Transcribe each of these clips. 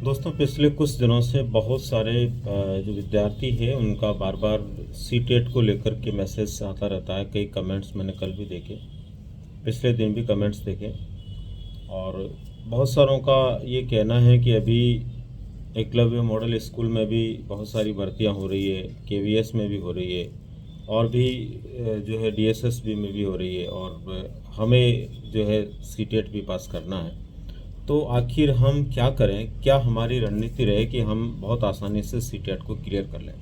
दोस्तों पिछले कुछ दिनों से बहुत सारे जो विद्यार्थी हैं उनका बार बार सीटेट को लेकर के मैसेज आता रहता है। कई कमेंट्स मैंने कल भी देखे, पिछले दिन भी कमेंट्स देखे और बहुत सारों का ये कहना है कि अभी एकलव्य मॉडल स्कूल में भी बहुत सारी भर्तियां हो रही है, केवीएस में भी हो रही है और भी जो है डीएसएसबी में भी हो रही है और हमें जो है सीटेट भी पास करना है। तो आखिर हम क्या करें, क्या हमारी रणनीति रहे कि हम बहुत आसानी से सीटेट को क्लियर कर लें।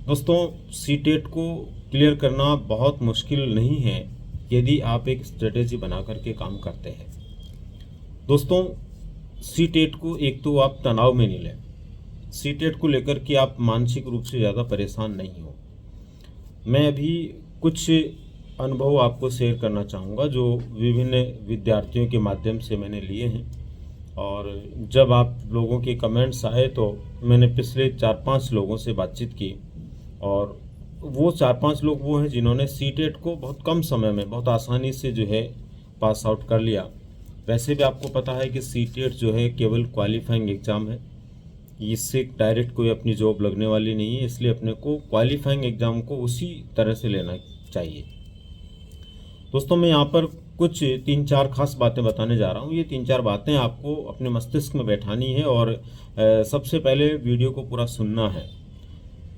दोस्तों सीटेट को क्लियर करना बहुत मुश्किल नहीं है यदि आप एक स्ट्रेटेजी बना करके काम करते हैं। दोस्तों सीटेट को एक तो आप तनाव में नहीं लें, सीटेट को लेकर के आप मानसिक रूप से ज़्यादा परेशान नहीं हो। मैं अभी कुछ अनुभव आपको शेयर करना चाहूँगा जो विभिन्न विद्यार्थियों के माध्यम से मैंने लिए हैं। और जब आप लोगों के कमेंट्स आए तो मैंने पिछले 4-5 लोगों से बातचीत की और वो 4-5 लोग वो हैं जिन्होंने सीटेट को बहुत कम समय में बहुत आसानी से जो है पास आउट कर लिया। वैसे भी आपको पता है कि सीटेट जो है केवल क्वालिफाइंग एग्ज़ाम है, इससे डायरेक्ट कोई अपनी जॉब लगने वाली नहीं है, इसलिए अपने को क्वालिफाइंग एग्ज़ाम को उसी तरह से लेना चाहिए। दोस्तों मैं यहाँ पर कुछ 3-4 खास बातें बताने जा रहा हूँ। ये 3-4 बातें आपको अपने मस्तिष्क में बैठानी है और सबसे पहले वीडियो को पूरा सुनना है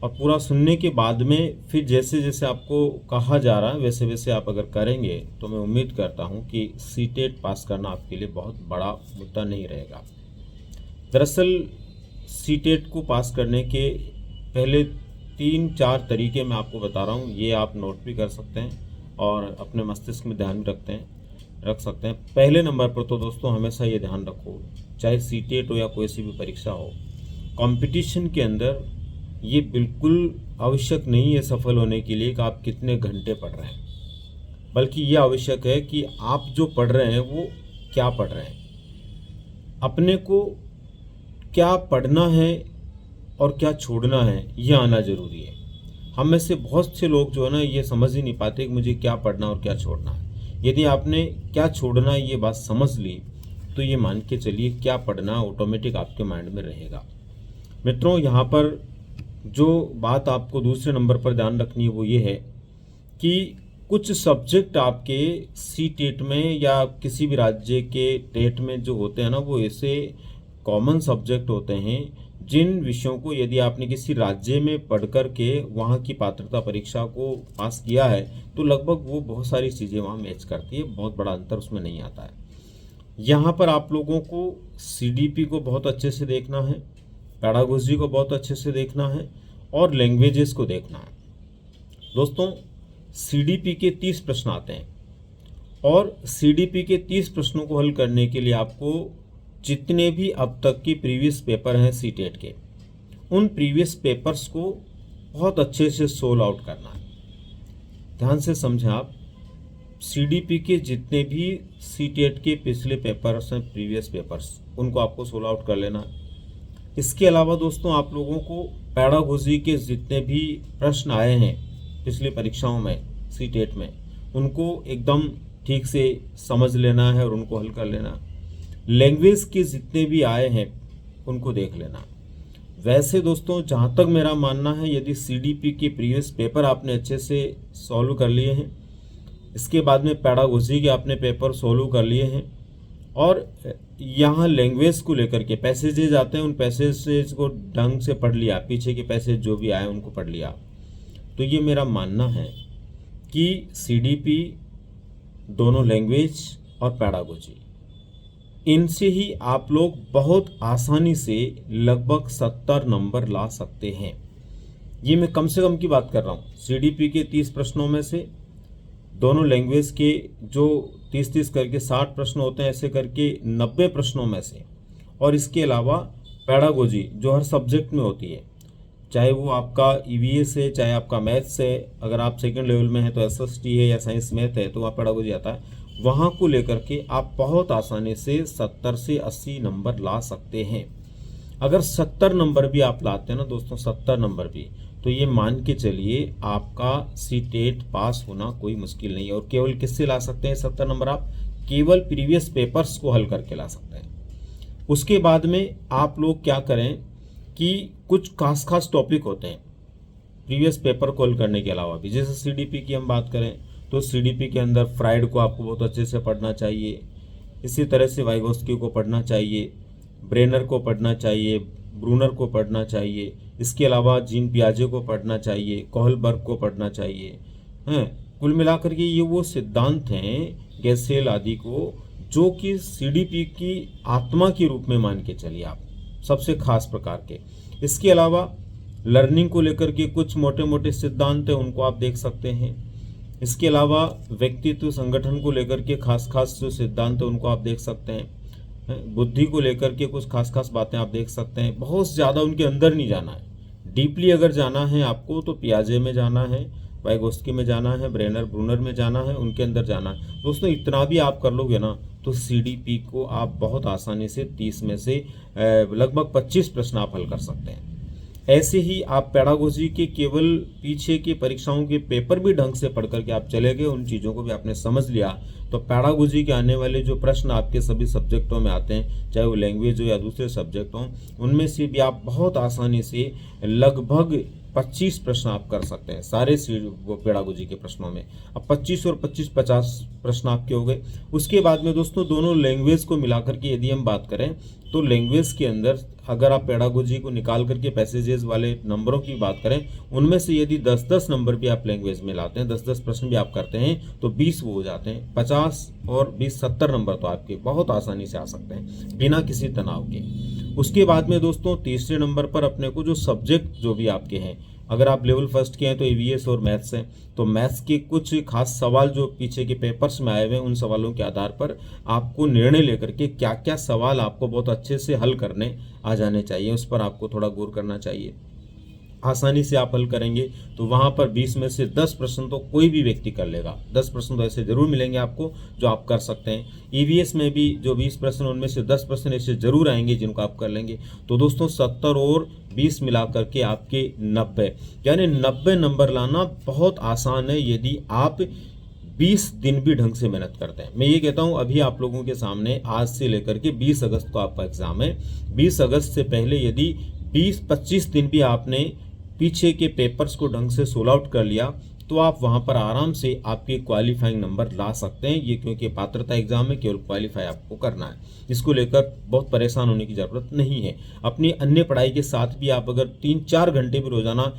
और पूरा सुनने के बाद में फिर जैसे जैसे आपको कहा जा रहा है वैसे वैसे आप अगर करेंगे तो मैं उम्मीद करता हूँ कि सीटेट पास करना आपके लिए बहुत बड़ा मुद्दा नहीं रहेगा। दरअसल सीटेट को पास करने के पहले 3-4 तरीके मैं आपको बता रहा हूँ, ये आप नोट भी कर सकते हैं और अपने मस्तिष्क में ध्यान रख सकते हैं। पहले नंबर पर तो दोस्तों हमेशा ये ध्यान रखो, चाहे सीटेट हो या कोई सी भी परीक्षा हो, कंपटीशन के अंदर ये बिल्कुल आवश्यक नहीं है सफल होने के लिए कि आप कितने घंटे पढ़ रहे हैं, बल्कि ये आवश्यक है कि आप जो पढ़ रहे हैं वो क्या पढ़ रहे हैं, अपने को क्या पढ़ना है और क्या छोड़ना है ये आना ज़रूरी है। हम में से बहुत से लोग जो है ना ये समझ ही नहीं पाते कि मुझे क्या पढ़ना और क्या छोड़ना है। यदि आपने क्या छोड़ना है ये बात समझ ली तो ये मान के चलिए क्या पढ़ना ऑटोमेटिक आपके माइंड में रहेगा। मित्रों यहाँ पर जो बात आपको दूसरे नंबर पर ध्यान रखनी है वो ये है कि कुछ सब्जेक्ट आपके सीटेट में या किसी भी राज्य के टेट में जो होते हैं ना वो ऐसे कॉमन सब्जेक्ट होते हैं जिन विषयों को यदि आपने किसी राज्य में पढ़ कर के वहाँ की पात्रता परीक्षा को पास किया है तो लगभग वो बहुत सारी चीज़ें वहाँ मैच करती है, बहुत बड़ा अंतर उसमें नहीं आता है। यहाँ पर आप लोगों को सीडीपी को बहुत अच्छे से देखना है, पेडागोजी को बहुत अच्छे से देखना है और लैंग्वेजेस को देखना है। दोस्तों सीडीपी के 30 प्रश्न आते हैं और सीडीपी के 30 प्रश्नों को हल करने के लिए आपको जितने भी अब तक की प्रीवियस पेपर हैं सीटेट के, उन प्रीवियस पेपर्स को बहुत अच्छे से सोल्व आउट करना है। ध्यान से समझें आप, सीडीपी के जितने भी सीटेट के पिछले पेपर्स हैं प्रीवियस पेपर्स, उनको आपको सोल्व आउट कर लेना है। इसके अलावा दोस्तों आप लोगों को पेडागोजी के जितने भी प्रश्न आए हैं पिछली परीक्षाओं में सीटेट में, उनको एकदम ठीक से समझ लेना है और उनको हल कर लेना है। लैंग्वेज के जितने भी आए हैं उनको देख लेना। वैसे दोस्तों जहाँ तक मेरा मानना है यदि सीडीपी के प्रीवियस पेपर आपने अच्छे से सॉल्व कर लिए हैं, इसके बाद में पेडागोजी के आपने पेपर सॉल्व कर लिए हैं और यहाँ लैंग्वेज को लेकर के पैसेजेज आते हैं, उन पैसेजेज को ढंग से पढ़ लिया, पीछे के पैसेज जो भी आए उनको पढ़ लिया, तो ये मेरा मानना है कि सीडीपी, दोनों लैंग्वेज और पेडागोजी, इनसे ही आप लोग बहुत आसानी से लगभग 70 नंबर ला सकते हैं। ये मैं कम से कम की बात कर रहा हूँ। सीडीपी के 30 प्रश्नों में से दोनों लैंग्वेज के जो 30-30 करके 60 प्रश्न होते हैं, ऐसे करके 90 प्रश्नों में से, और इसके अलावा पेडागोजी जो हर सब्जेक्ट में होती है, चाहे वो आपका ईवीएस है चाहे आपका मैथ्स है, अगर आप सेकंड लेवल में है तो एसएसटी है या साइंस मैथ है तो वहाँ पेडागोजी आता है, वहाँ को लेकर के आप बहुत आसानी से 70 से 80 नंबर ला सकते हैं। अगर 70 नंबर भी आप लाते हैं ना दोस्तों, 70 नंबर भी, तो ये मान के चलिए आपका सीटेट पास होना कोई मुश्किल नहीं है। और केवल किससे ला सकते हैं 70 नंबर? आप केवल प्रीवियस पेपर्स को हल करके ला सकते हैं। उसके बाद में आप लोग क्या करें कि कुछ खास टॉपिक होते हैं प्रीवियस पेपर को हल करने के अलावा भी, जैसे सीडीपी की हम बात करें तो सीडीपी के अंदर फ्राइड को आपको बहुत अच्छे से पढ़ना चाहिए, इसी तरह से वाइगोस्की को पढ़ना चाहिए, ब्रेनर को पढ़ना चाहिए, ब्रूनर को पढ़ना चाहिए, इसके अलावा जीन पियाजे को पढ़ना चाहिए, कोहलबर्ग को पढ़ना चाहिए हैं। कुल मिलाकर के ये वो सिद्धांत हैं गैसेल आदि को जो कि सीडीपी की आत्मा के रूप में मान के चलिए आप, सबसे खास प्रकार के। इसके अलावा लर्निंग को लेकर के कुछ मोटे मोटे सिद्धांत हैं, उनको आप देख सकते हैं। इसके अलावा व्यक्तित्व संगठन को लेकर के खास जो सिद्धांत है उनको आप देख सकते हैं। बुद्धि को लेकर के कुछ खास बातें आप देख सकते हैं। बहुत ज़्यादा उनके अंदर नहीं जाना है, डीपली अगर जाना है आपको तो पियाजे में जाना है, वाइगोस्की में जाना है, ब्रूनर में जाना है, उनके अंदर जाना है। दोस्तों इतना भी आप कर लोगे ना तो सीडीपी को आप बहुत आसानी से 30 में से लगभग 25 प्रश्न आप हल कर सकते हैं। ऐसे ही आप पेडागोजी के केवल पीछे की परीक्षाओं के पेपर भी ढंग से पढ़ करके आप चले गए, उन चीज़ों को भी आपने समझ लिया, तो पेडागोजी के आने वाले जो प्रश्न आपके सभी सब्जेक्टों में आते हैं, चाहे वो लैंग्वेज हो या दूसरे सब्जेक्ट हों, उनमें से भी आप बहुत आसानी से लगभग 25 प्रश्न आप कर सकते हैं सारे वो पेडागोजी के प्रश्नों में। अब 25 और 25 50 प्रश्न आपके हो गए। उसके बाद में दोस्तों दोनों लैंग्वेज को मिलाकर के यदि हम बात करें तो लैंग्वेज के अंदर अगर आप पेडागोजी को निकाल करके पैसेजेस वाले नंबरों की बात करें, उनमें से यदि 10-10 नंबर भी आप लैंग्वेज में लाते हैं, 10-10 प्रश्न भी आप करते हैं तो 20 वो हो जाते हैं। 50 और 20 70 नंबर तो आपके बहुत आसानी से आ सकते हैं बिना किसी तनाव के। उसके बाद में दोस्तों तीसरे नंबर पर अपने को जो सब्जेक्ट जो भी आपके हैं, अगर आप लेवल फर्स्ट के हैं तो ईवीएस और मैथ्स हैं, तो मैथ्स के कुछ खास सवाल जो पीछे के पेपर्स में आए हुए हैं, उन सवालों के आधार पर आपको निर्णय लेकर के क्या क्या सवाल आपको बहुत अच्छे से हल करने आ जाने चाहिए, उस पर आपको थोड़ा गौर करना चाहिए। आसानी से आप हल करेंगे तो वहाँ पर 20 में से 10 प्रश्न तो कोई भी व्यक्ति कर लेगा। 10 प्रश्न तो ऐसे जरूर मिलेंगे आपको जो आप कर सकते हैं। ईवीएस में भी जो 20 प्रश्न उनमें से 10 प्रश्न ऐसे जरूर आएंगे जिनको आप कर लेंगे। तो दोस्तों 70 और 20 मिला करके आपके 90, यानी 90 नंबर लाना बहुत आसान है यदि आप 20 दिन भी ढंग से मेहनत करते हैं। मैं ये कहता हूँ अभी आप लोगों के सामने आज से लेकर के 20 अगस्त को आपका एग्जाम है। 20 अगस्त से पहले यदि 20-25 दिन भी आपने पीछे के पेपर्स को ढंग से सोल्व आउट कर लिया तो आप वहां पर आराम से आपके क्वालिफाइंग नंबर ला सकते हैं। ये क्योंकि पात्रता एग्जाम में केवल क्वालिफाई आपको करना है, इसको लेकर बहुत परेशान होने की ज़रूरत नहीं है। अपनी अन्य पढ़ाई के साथ भी आप अगर 3-4 घंटे भी रोजाना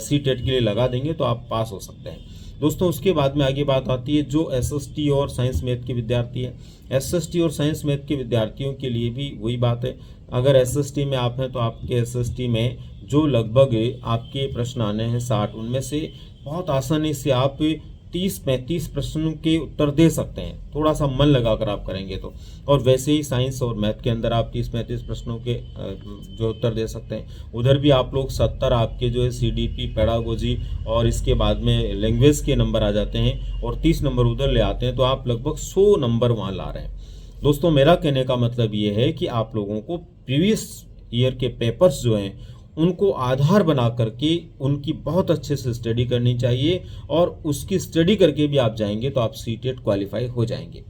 सीटेट के लिए लगा देंगे तो आप पास हो सकते हैं। दोस्तों उसके बाद में आगे बात आती है जो एसएसटी और साइंस मैथ के विद्यार्थी हैं। एसएसटी और साइंस मैथ के विद्यार्थियों के लिए भी वही बात है। अगर एसएसटी में आप हैं तो आपके एसएसटी में जो लगभग आपके प्रश्न आने हैं 60, उनमें से बहुत आसानी से आप 30-35 प्रश्नों के उत्तर दे सकते हैं, थोड़ा सा मन लगाकर आप करेंगे तो। और वैसे ही साइंस और मैथ के अंदर आप 30-35 प्रश्नों के जो उत्तर दे सकते हैं। उधर भी आप लोग 70 आपके जो है सीडीपी, पेडागोजी और इसके बाद में लैंग्वेज के नंबर आ जाते हैं और 30 नंबर उधर ले आते हैं, तो आप लगभग 100 नंबर वहाँ ला रहे हैं। दोस्तों मेरा कहने का मतलब ये है कि आप लोगों को प्रीवियस ईयर के पेपर्स जो हैं उनको आधार बना करके उनकी बहुत अच्छे से स्टडी करनी चाहिए, और उसकी स्टडी करके भी आप जाएंगे तो आप सीटेट क्वालिफाई हो जाएंगे।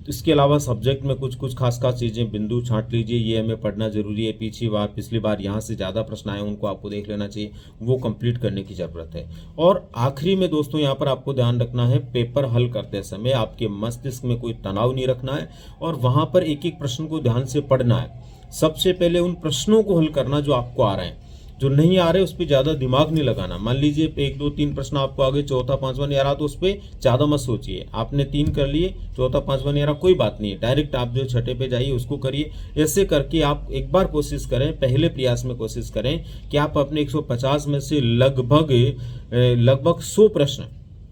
इसके अलावा सब्जेक्ट में कुछ खास चीज़ें बिंदु छांट लीजिए, ये हमें पढ़ना जरूरी है। पिछली बार यहाँ से ज़्यादा प्रश्न आए उनको आपको देख लेना चाहिए, वो कंप्लीट करने की ज़रूरत है। और आखिरी में दोस्तों यहाँ पर आपको ध्यान रखना है, पेपर हल करते समय आपके मस्तिष्क में कोई तनाव नहीं रखना है और वहाँ पर एक एक प्रश्न को ध्यान से पढ़ना है। सबसे पहले उन प्रश्नों को हल करना जो आपको आ रहे हैं, जो नहीं आ रहे उस पर ज़्यादा दिमाग नहीं लगाना। मान लीजिए 1, 2, 3 प्रश्न आपको आगे, चौथा 5वां नहीं आ रहा तो उस पर ज़्यादा मत सोचिए। आपने 3 कर लिए, चौथा 5वां नहीं आ रहा, कोई बात नहीं है, डायरेक्ट आप जो छठे पे जाइए उसको करिए। ऐसे करके आप एक बार कोशिश करें, पहले प्रयास में कोशिश करें कि आप अपने 150 में से लगभग 100 प्रश्न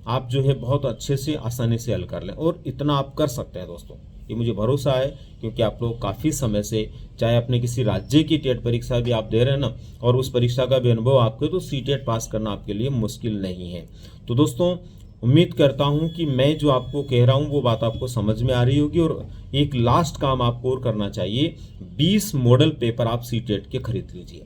आप जो है बहुत अच्छे से आसानी से हल कर लें, और इतना आप कर सकते हैं दोस्तों, ये मुझे भरोसा है। क्योंकि आप लोग काफ़ी समय से चाहे अपने किसी राज्य की टेट परीक्षा भी आप दे रहे हैं ना, और उस परीक्षा का भी अनुभव आपको, तो सीटेट पास करना आपके लिए मुश्किल नहीं है। तो दोस्तों उम्मीद करता हूं कि मैं जो आपको कह रहा हूं वो बात आपको समझ में आ रही होगी। और एक लास्ट काम आपको और करना चाहिए, 20 मॉडल पेपर आप सीटेट के खरीद लीजिए।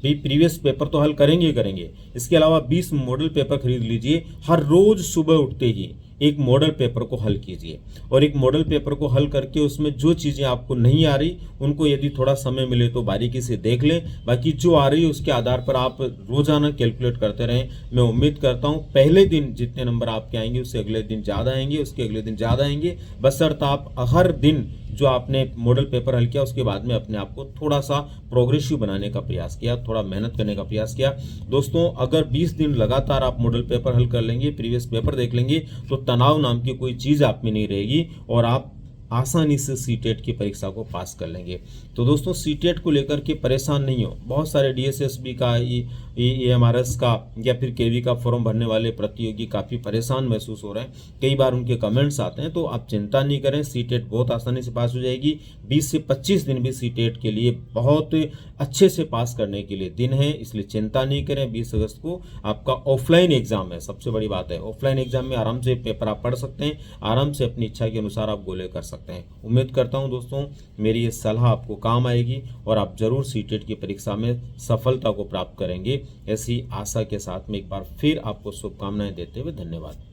भाई प्रीवियस पेपर तो हल करेंगे, इसके अलावा 20 मॉडल पेपर खरीद लीजिए। हर रोज सुबह उठते ही एक मॉडल पेपर को हल कीजिए, और एक मॉडल पेपर को हल करके उसमें जो चीज़ें आपको नहीं आ रही उनको यदि थोड़ा समय मिले तो बारीकी से देख लें, बाकी जो आ रही है उसके आधार पर आप रोजाना कैलकुलेट करते रहें। मैं उम्मीद करता हूँ पहले दिन जितने नंबर आपके आएंगे उससे अगले दिन ज़्यादा आएंगे, उसके अगले दिन ज़्यादा आएंगे, बशर्ते आप हर दिन जो आपने मॉडल पेपर हल किया उसके बाद में अपने आप को थोड़ा सा प्रोग्रेसिव बनाने का प्रयास किया, थोड़ा मेहनत करने का प्रयास किया। दोस्तों अगर 20 दिन लगातार आप मॉडल पेपर हल कर लेंगे, प्रीवियस पेपर देख लेंगे, तो तनाव नाम की कोई चीज़ आप में नहीं रहेगी और आप आसानी से सीटेट की परीक्षा को पास कर लेंगे। तो दोस्तों सीटेट को लेकर के परेशान नहीं हो, बहुत सारे डीएसएसबी का एएमआरएस का या फिर केवी का फॉर्म भरने वाले प्रतियोगी काफ़ी परेशान महसूस हो रहे हैं, कई बार उनके कमेंट्स आते हैं, तो आप चिंता नहीं करें, सीटेट बहुत आसानी से पास हो जाएगी। 20 से 25 दिन भी सीटेट के लिए बहुत अच्छे से पास करने के लिए दिन है, इसलिए चिंता नहीं करें। 20 अगस्त को आपका ऑफलाइन एग्जाम है, सबसे बड़ी बात है ऑफलाइन एग्जाम में आराम से पेपर आप पढ़ सकते हैं, आराम से अपनी इच्छा के अनुसार आप गोले कर सकते हैं। उम्मीद करता हूं दोस्तों मेरी ये सलाह आपको काम आएगी और आप जरूर सीटेट की परीक्षा में सफलता को प्राप्त करेंगे। ऐसी आशा के साथ में एक बार फिर आपको शुभकामनाएं देते हुए धन्यवाद।